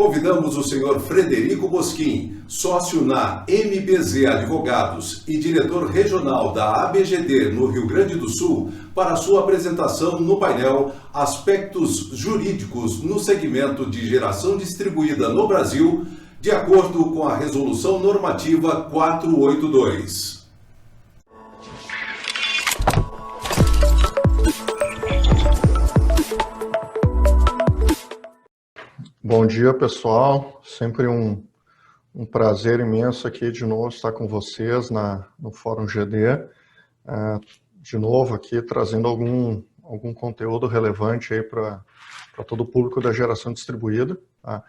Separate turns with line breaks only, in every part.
Convidamos o senhor Frederico Bosquim, sócio na MBZ Advogados e diretor regional da ABGD no Rio Grande do Sul, para sua apresentação no painel Aspectos Jurídicos no segmento de geração distribuída no Brasil, de acordo com a Resolução Normativa 482.
Bom dia, pessoal. Sempre um prazer imenso aqui de novo estar com vocês no Fórum GD. De novo aqui trazendo algum conteúdo relevante aí para todo o público da geração distribuída. Tá?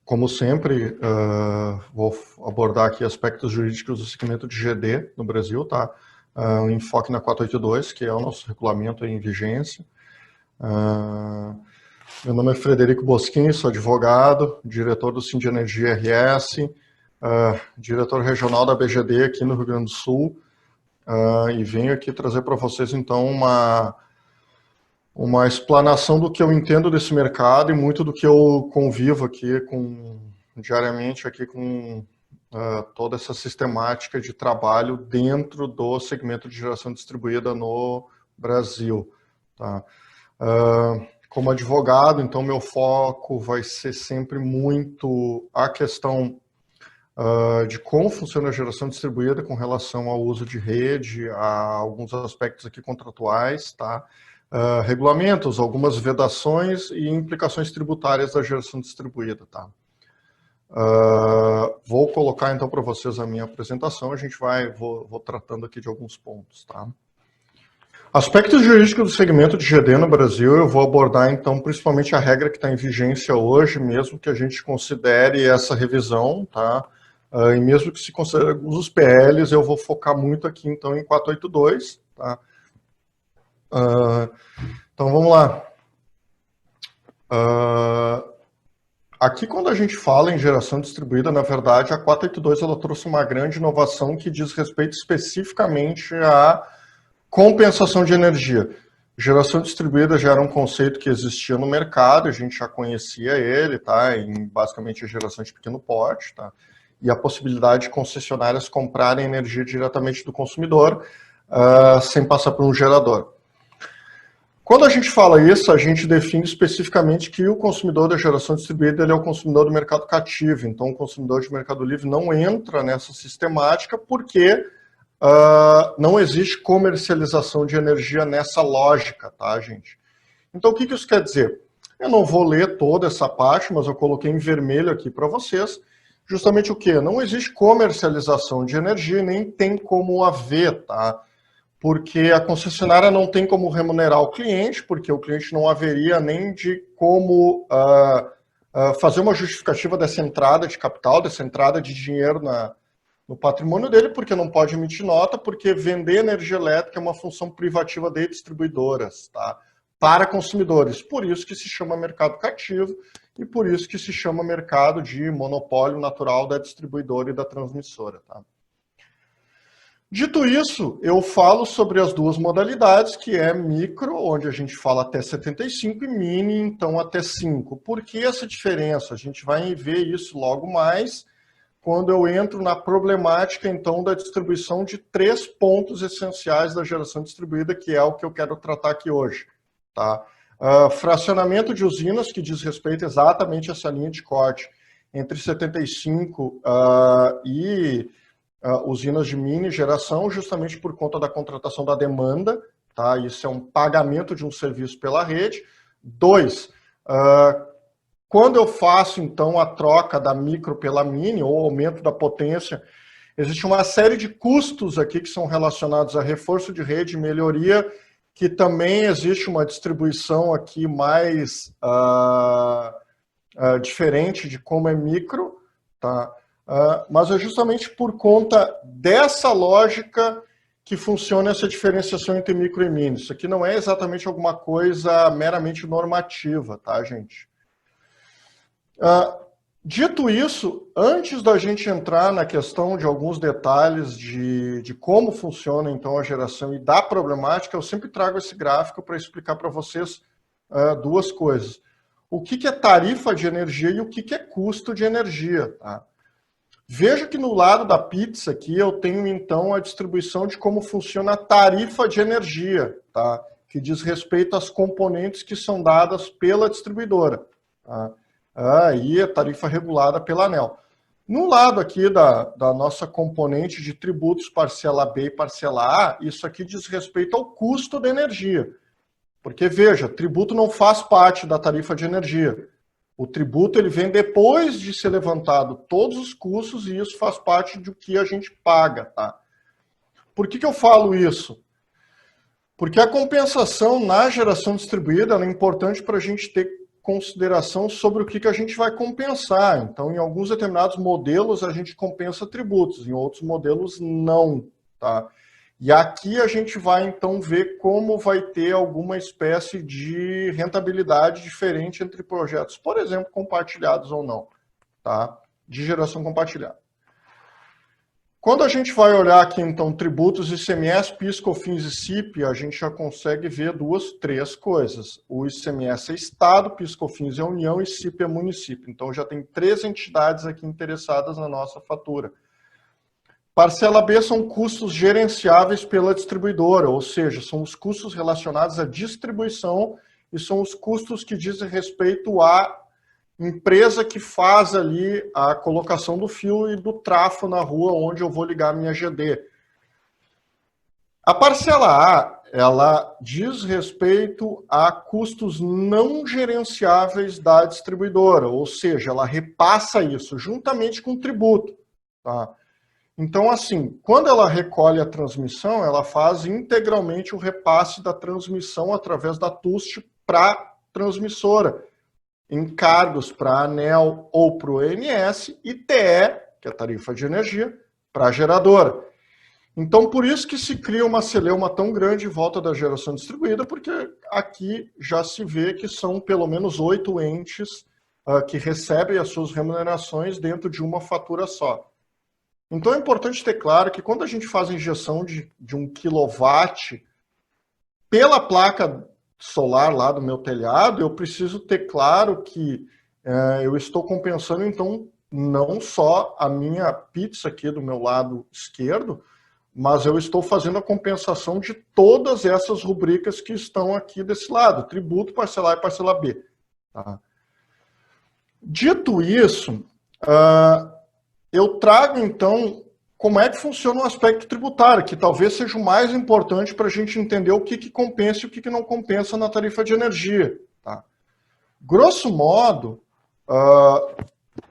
Como sempre, vou abordar aqui aspectos jurídicos do segmento de GD no Brasil, tá? Um enfoque na 482, que é o nosso regulamento em vigência. Meu nome é Frederico Bosquim, sou advogado, diretor do Sindinergia RS, diretor regional da BGD aqui no Rio Grande do Sul, e venho aqui trazer para vocês, então, uma explanação do que eu entendo desse mercado e muito do que eu convivo aqui diariamente aqui com toda essa sistemática de trabalho dentro do segmento de geração distribuída no Brasil. Tá? Como advogado, então, meu foco vai ser sempre muito a questão de como funciona a geração distribuída com relação ao uso de rede, a alguns aspectos aqui contratuais, tá? Regulamentos, algumas vedações e implicações tributárias da geração distribuída. Tá? Vou colocar, então, para vocês a minha apresentação, vou tratando aqui de alguns pontos. Tá? Aspectos jurídicos do segmento de GD no Brasil, eu vou abordar, então, principalmente a regra que está em vigência hoje, mesmo que a gente considere essa revisão, tá? E mesmo que se considere alguns dos PLs, eu vou focar muito aqui, então, em 482, tá? Então, vamos lá. Aqui, quando a gente fala em geração distribuída, na verdade, a 482 ela trouxe uma grande inovação que diz respeito especificamente à compensação de energia. Geração distribuída já era um conceito que existia no mercado, a gente já conhecia ele, tá? Em basicamente a geração de pequeno porte, tá? E a possibilidade de concessionárias comprarem energia diretamente do consumidor, sem passar por um gerador. Quando a gente fala isso, a gente define especificamente que o consumidor da geração distribuída ele é o consumidor do mercado cativo, então o consumidor de mercado livre não entra nessa sistemática porque não existe comercialização de energia nessa lógica, tá, gente? Então, o que isso quer dizer? Eu não vou ler toda essa parte, mas eu coloquei em vermelho aqui para vocês, justamente o quê? Não existe comercialização de energia, nem tem como haver, tá? Porque a concessionária não tem como remunerar o cliente, porque o cliente não haveria nem de como fazer uma justificativa dessa entrada de capital, dessa entrada de dinheiro no patrimônio dele, porque não pode emitir nota, porque vender energia elétrica é uma função privativa de distribuidoras, tá? Para consumidores. Por isso que se chama mercado cativo e por isso que se chama mercado de monopólio natural da distribuidora e da transmissora. Tá? Dito isso, eu falo sobre as duas modalidades, que é micro, onde a gente fala até 75, e mini, então até 5. Por que essa diferença? A gente vai ver isso logo mais, quando eu entro na problemática, então, da distribuição de 3 pontos essenciais da geração distribuída, que é o que eu quero tratar aqui hoje. Tá? Fracionamento de usinas, que diz respeito exatamente a essa linha de corte entre 75 e usinas de mini geração, justamente por conta da contratação da demanda. Tá? Isso é um pagamento de um serviço pela rede. 2, quando eu faço, então, a troca da micro pela mini, ou aumento da potência, existe uma série de custos aqui que são relacionados a reforço de rede, melhoria, que também existe uma distribuição aqui mais diferente de como é micro, tá? Mas é justamente por conta dessa lógica que funciona essa diferenciação entre micro e mini. Isso aqui não é exatamente alguma coisa meramente normativa, tá, gente? Dito isso, antes da gente entrar na questão de alguns detalhes de como funciona então a geração e da problemática, eu sempre trago esse gráfico para explicar para vocês duas coisas. o que é tarifa de energia e o que é custo de energia. Tá? Veja que no lado da pizza aqui eu tenho então a distribuição de como funciona a tarifa de energia, tá? Que diz respeito às componentes que são dadas pela distribuidora. Tá? Aí a tarifa regulada pela ANEEL. No lado aqui da nossa componente de tributos, parcela B e parcela A, isso aqui diz respeito ao custo da energia. Porque, veja, tributo não faz parte da tarifa de energia. O tributo ele vem depois de ser levantado todos os custos e isso faz parte do que a gente paga. Tá? Por que eu falo isso? Porque a compensação na geração distribuída é importante para a gente ter consideração sobre o que a gente vai compensar. Então, em alguns determinados modelos, a gente compensa tributos, em outros modelos, não. Tá? E aqui a gente vai, então, ver como vai ter alguma espécie de rentabilidade diferente entre projetos, por exemplo, compartilhados ou não, tá? De geração compartilhada. Quando a gente vai olhar aqui, então, tributos ICMS, PIS, COFINS e CIP, a gente já consegue ver três coisas. O ICMS é Estado, PIS, COFINS é União e CIP é município. Então, já tem 3 entidades aqui interessadas na nossa fatura. Parcela B são custos gerenciáveis pela distribuidora, ou seja, são os custos relacionados à distribuição e são os custos que dizem respeito à empresa que faz ali a colocação do fio e do trafo na rua onde eu vou ligar a minha GD. A parcela A, ela diz respeito a custos não gerenciáveis da distribuidora, ou seja, ela repassa isso juntamente com o tributo. Tá? Então, assim, quando ela recolhe a transmissão, ela faz integralmente o repasse da transmissão através da TUST para a transmissora. Encargos para a ANEEL ou para o ONS e TE, que é a tarifa de energia, para a geradora. Então, por isso que se cria uma celeuma tão grande em volta da geração distribuída, porque aqui já se vê que são pelo menos 8 entes que recebem as suas remunerações dentro de uma fatura só. Então, é importante ter claro que quando a gente faz a injeção de 1 kW pela placa solar lá do meu telhado, eu preciso ter claro que eu estou compensando, então, não só a minha pizza aqui do meu lado esquerdo, mas eu estou fazendo a compensação de todas essas rubricas que estão aqui desse lado, tributo, parcela A e parcela B. Tá? Dito isso, eu trago, então, como é que funciona o aspecto tributário, que talvez seja o mais importante para a gente entender o que compensa e o que não compensa na tarifa de energia. Tá? Grosso modo,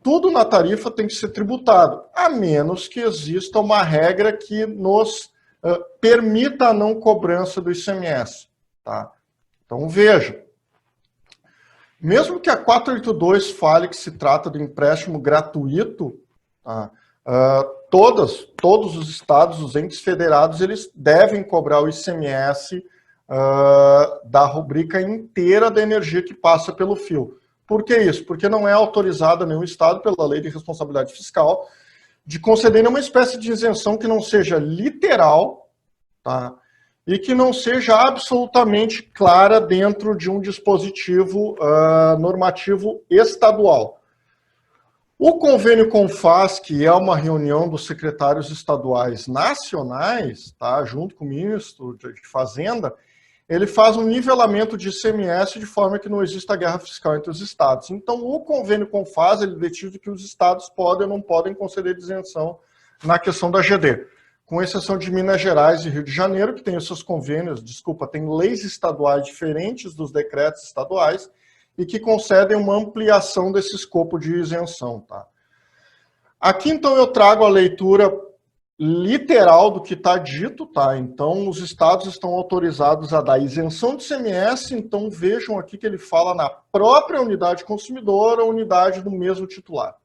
tudo na tarifa tem que ser tributado, a menos que exista uma regra que nos permita a não cobrança do ICMS. Tá? Então, veja, mesmo que a 482 fale que se trata de empréstimo gratuito, tá? Todos os estados, os entes federados, eles devem cobrar o ICMS da rubrica inteira da energia que passa pelo fio. Por que isso? Porque não é autorizado nenhum estado, pela lei de responsabilidade fiscal, de conceder nenhuma espécie de isenção que não seja literal, tá? E que não seja absolutamente clara dentro de um dispositivo normativo estadual. O convênio CONFAS, que é uma reunião dos secretários estaduais nacionais, tá, junto com o ministro de Fazenda, ele faz um nivelamento de ICMS de forma que não exista guerra fiscal entre os estados. Então, o convênio CONFAS, ele decide que os estados podem ou não podem conceder isenção na questão da GD, com exceção de Minas Gerais e Rio de Janeiro, que tem os seus convênios, tem leis estaduais diferentes dos decretos estaduais, e que concedem uma ampliação desse escopo de isenção. Tá? Aqui, então, eu trago a leitura literal do que está dito. Tá? Então, os estados estão autorizados a dar isenção de ICMS, então vejam aqui que ele fala na própria unidade consumidora, unidade do mesmo titular.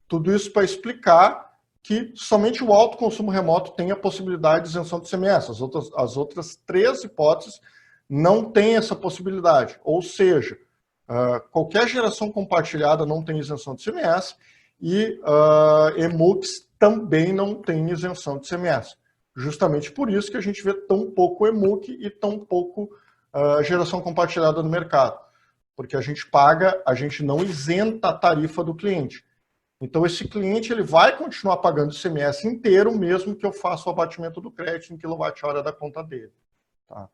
Tudo isso para explicar que somente o alto consumo remoto tem a possibilidade de isenção de ICMS. As outras 3 hipóteses não têm essa possibilidade. Ou seja, qualquer geração compartilhada não tem isenção de ICMS e EMUCs também não tem isenção de ICMS. Justamente por isso que a gente vê tão pouco EMUC e tão pouco geração compartilhada no mercado. porque a gente não isenta a tarifa do cliente. Então, esse cliente ele vai continuar pagando o ICMS inteiro, mesmo que eu faça o abatimento do crédito em quilowatt-hora da conta dele. Tá?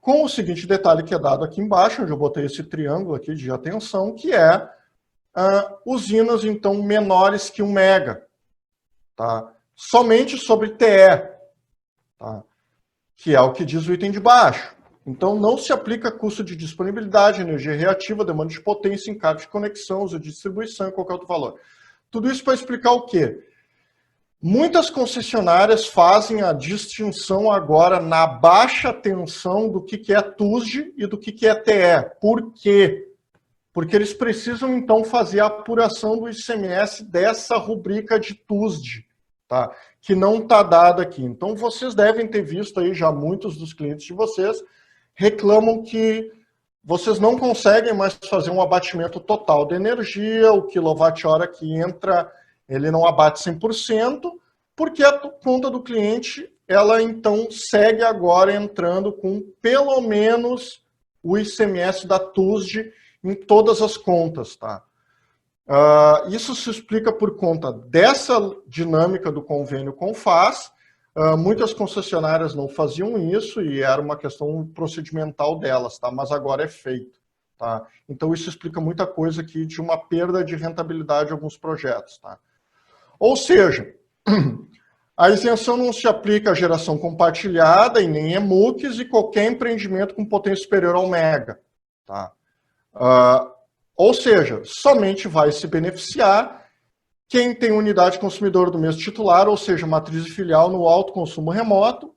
Com o seguinte detalhe que é dado aqui embaixo, onde eu botei esse triângulo aqui de atenção, que é usinas, então, menores que 1 mega. Tá? Somente sobre TE, tá? Que é o que diz o item de baixo. Então, não se aplica custo de disponibilidade, energia reativa, demanda de potência, encargo de conexão, uso de distribuição e qualquer outro valor. Tudo isso para explicar o quê? Muitas concessionárias fazem a distinção agora na baixa tensão do que é TUSD e do que é TE. Por quê? Porque eles precisam, então, fazer a apuração do ICMS dessa rubrica de TUSD, tá? Que não está dada aqui. Então, vocês devem ter visto aí já muitos dos clientes de vocês reclamam que vocês não conseguem mais fazer um abatimento total de energia, o quilowatt-hora que entra, ele não abate 100%, porque a conta do cliente, ela então segue agora entrando com pelo menos o ICMS da TUSD em todas as contas, tá? Isso se explica por conta dessa dinâmica do convênio com o FAS. Muitas concessionárias não faziam isso e era uma questão procedimental delas, tá? Mas agora é feito. Tá? Então isso explica muita coisa aqui de uma perda de rentabilidade de alguns projetos. Tá? Ou seja, a isenção não se aplica à geração compartilhada e nem EMUCs e qualquer empreendimento com potência superior ao mega. Tá? Ou seja, somente vai se beneficiar quem tem unidade consumidora do mesmo titular, ou seja, matriz e filial no alto consumo remoto,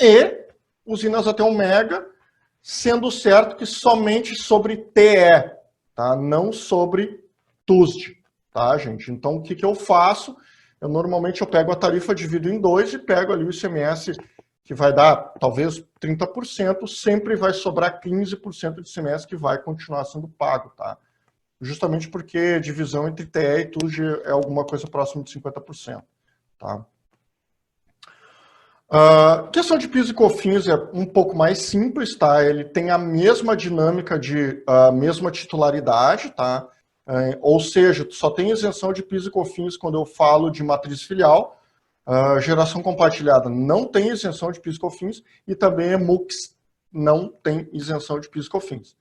e usinas até 1 mega, sendo certo que somente sobre TE, tá? Não sobre TUSD, tá, gente? Então, o que eu faço? Normalmente eu pego a tarifa, divido em 2 e pego ali o ICMS, que vai dar talvez 30%, sempre vai sobrar 15% de ICMS que vai continuar sendo pago, tá? Justamente porque divisão entre TE e TUSD é alguma coisa próxima de 50%. Tá? Questão de PIS e COFINS é um pouco mais simples, tá? Ele tem a mesma dinâmica de mesma titularidade, tá? Ou seja, só tem isenção de PIS e COFINS quando eu falo de matriz filial. Geração compartilhada não tem isenção de PIS e COFINS e também EMUCs não tem isenção de PIS e COFINS.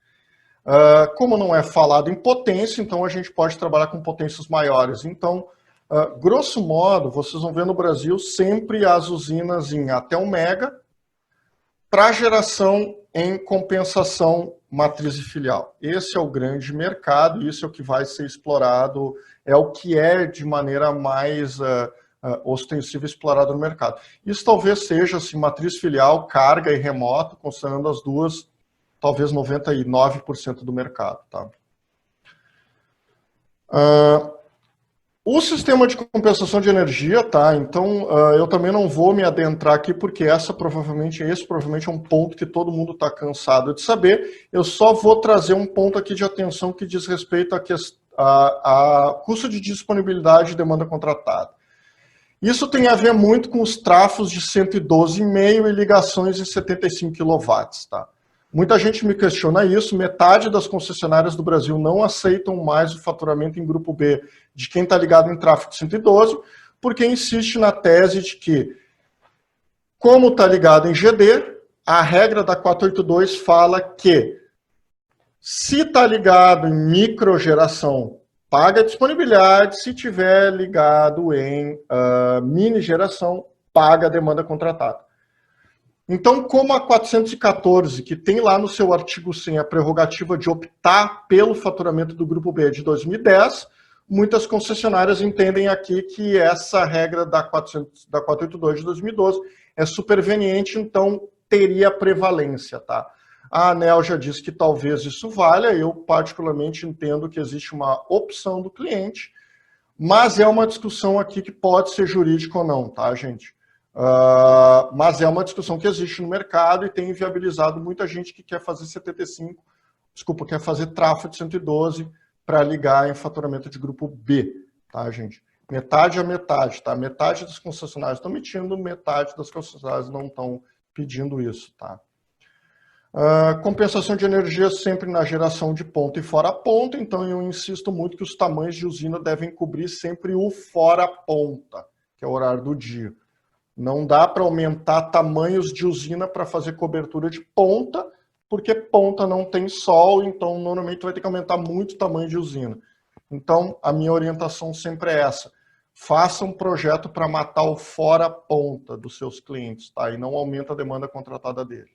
Como não é falado em potência, então a gente pode trabalhar com potências maiores. Então, grosso modo, vocês vão ver no Brasil sempre as usinas em até 1 mega para geração em compensação matriz e filial. Esse é o grande mercado, isso é o que vai ser explorado, é o que é de maneira mais ostensiva explorado no mercado. Isso talvez seja assim, matriz filial, carga e remoto, considerando as duas, talvez 99% do mercado. Tá? O sistema de compensação de energia, tá? Então, eu também não vou me adentrar aqui, porque esse provavelmente é um ponto que todo mundo está cansado de saber. Eu só vou trazer um ponto aqui de atenção que diz respeito a custo de disponibilidade e demanda contratada. Isso tem a ver muito com os trafos de 112,5 e ligações em 75 kW. Tá? Muita gente me questiona isso, metade das concessionárias do Brasil não aceitam mais o faturamento em grupo B de quem está ligado em tráfego 112, porque insiste na tese de que, como está ligado em GD, a regra da 482 fala que, se está ligado em microgeração, paga a disponibilidade, se tiver ligado em mini geração, paga a demanda contratada. Então, como a 414, que tem lá no seu artigo 100 a prerrogativa de optar pelo faturamento do Grupo B de 2010, muitas concessionárias entendem aqui que essa regra da 482 de 2012 é superveniente, então teria prevalência. Tá? A ANEEL já disse que talvez isso valha, eu particularmente entendo que existe uma opção do cliente, mas é uma discussão aqui que pode ser jurídica ou não, tá, gente? Mas é uma discussão que existe no mercado e tem inviabilizado muita gente que quer fazer 75, quer fazer tráfego de 112 para ligar em faturamento de grupo B, tá, gente? Metade a metade, tá? Metade das concessionárias estão emitindo, metade das concessionárias não estão pedindo isso, tá? Compensação de energia sempre na geração de ponta e fora ponta, então eu insisto muito que os tamanhos de usina devem cobrir sempre o fora ponta, que é o horário do dia. Não dá para aumentar tamanhos de usina para fazer cobertura de ponta, porque ponta não tem sol, então normalmente vai ter que aumentar muito o tamanho de usina. Então a minha orientação sempre é essa: faça um projeto para matar o fora ponta dos seus clientes, tá? E não aumenta a demanda contratada dele.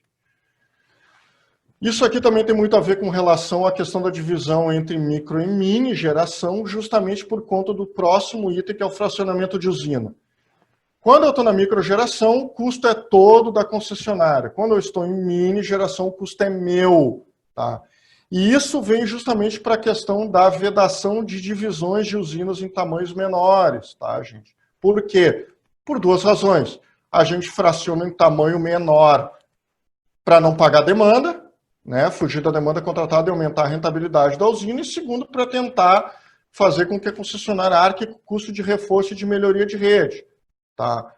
Isso aqui também tem muito a ver com relação à questão da divisão entre micro e mini geração, justamente por conta do próximo item, que é o fracionamento de usina. Quando eu estou na microgeração, o custo é todo da concessionária. Quando eu estou em mini geração, o custo é meu. Tá? E isso vem justamente para a questão da vedação de divisões de usinas em tamanhos menores. Tá, gente? Por quê? Por duas razões. A gente fraciona em tamanho menor para não pagar demanda, né? Fugir da demanda contratada e aumentar a rentabilidade da usina. E segundo, para tentar fazer com que a concessionária arque com o custo de reforço e de melhoria de rede. Tá?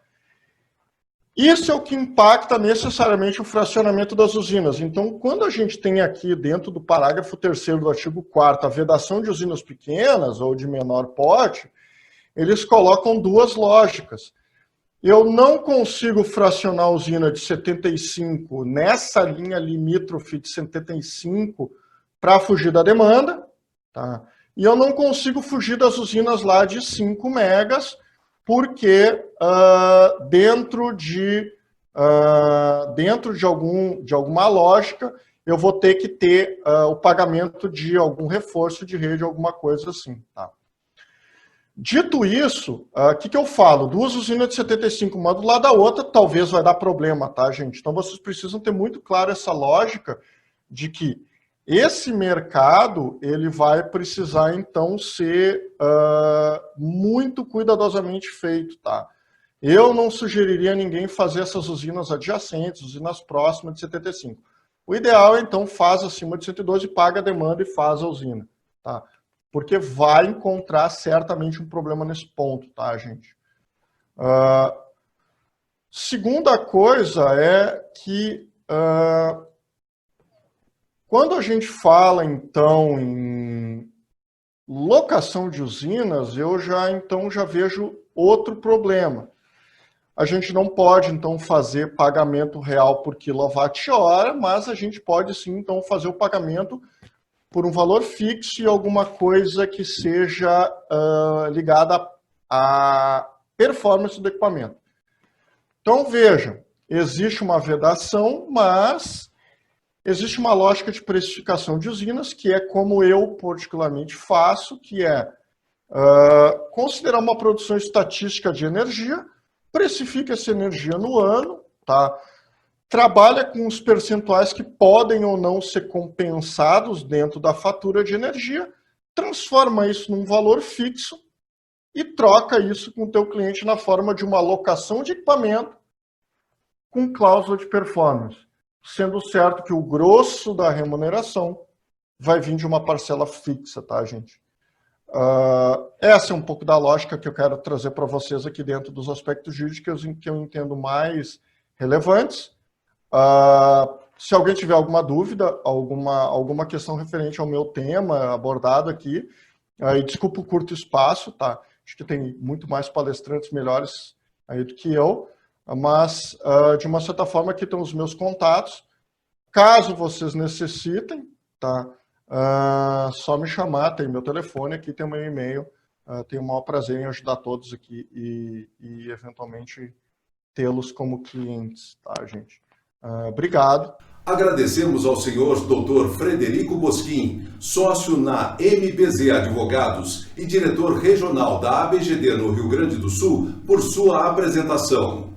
Isso é o que impacta necessariamente o fracionamento das usinas. Então, quando a gente tem aqui dentro do parágrafo 3º do artigo 4º a vedação de usinas pequenas ou de menor porte, eles colocam duas lógicas. Eu não consigo fracionar a usina de 75 nessa linha limítrofe de 75 para fugir da demanda, tá? E eu não consigo fugir das usinas lá de 5 megas, porque dentro de alguma lógica eu vou ter que ter o pagamento de algum reforço de rede, alguma coisa assim. Tá? Dito isso, o que eu falo? Duas usinas de 75, uma do lado da outra, talvez vai dar problema, tá, gente? Então vocês precisam ter muito claro essa lógica de que esse mercado ele vai precisar, então, ser muito cuidadosamente feito, tá? Eu não sugeriria a ninguém fazer essas usinas adjacentes, usinas próximas de 75. O ideal é, então, faz acima de 112, paga a demanda e faz a usina, tá? Porque vai encontrar certamente um problema nesse ponto, tá, gente? Segunda coisa é que quando a gente fala, então, em locação de usinas, eu já vejo outro problema. A gente não pode, então, fazer pagamento real por quilowatt-hora, mas a gente pode, sim, então, fazer o pagamento por um valor fixo e alguma coisa que seja ligada à performance do equipamento. Então, veja, existe uma vedação, mas existe uma lógica de precificação de usinas, que é como eu particularmente faço, que é considerar uma produção estatística de energia, precifica essa energia no ano, tá? Trabalha com os percentuais que podem ou não ser compensados dentro da fatura de energia, transforma isso num valor fixo e troca isso com o teu cliente na forma de uma alocação de equipamento com cláusula de performance, sendo certo que o grosso da remuneração vai vir de uma parcela fixa, tá, gente? Essa é um pouco da lógica que eu quero trazer para vocês aqui dentro dos aspectos jurídicos em que eu entendo mais relevantes. Se alguém tiver alguma dúvida, alguma questão referente ao meu tema abordado aqui, e desculpa o curto espaço, tá? Acho que tem muito mais palestrantes melhores aí do que eu, mas de uma certa forma aqui estão os meus contatos. Caso vocês necessitem, tá? Só me chamar, tem meu telefone aqui, tem meu e-mail, tenho o maior prazer em ajudar todos aqui e eventualmente tê-los como clientes, tá, gente? Obrigado.
Agradecemos ao senhor Dr. Frederico Bosquim, sócio na MPZ Advogados e diretor regional da ABGD no Rio Grande do Sul, por sua apresentação.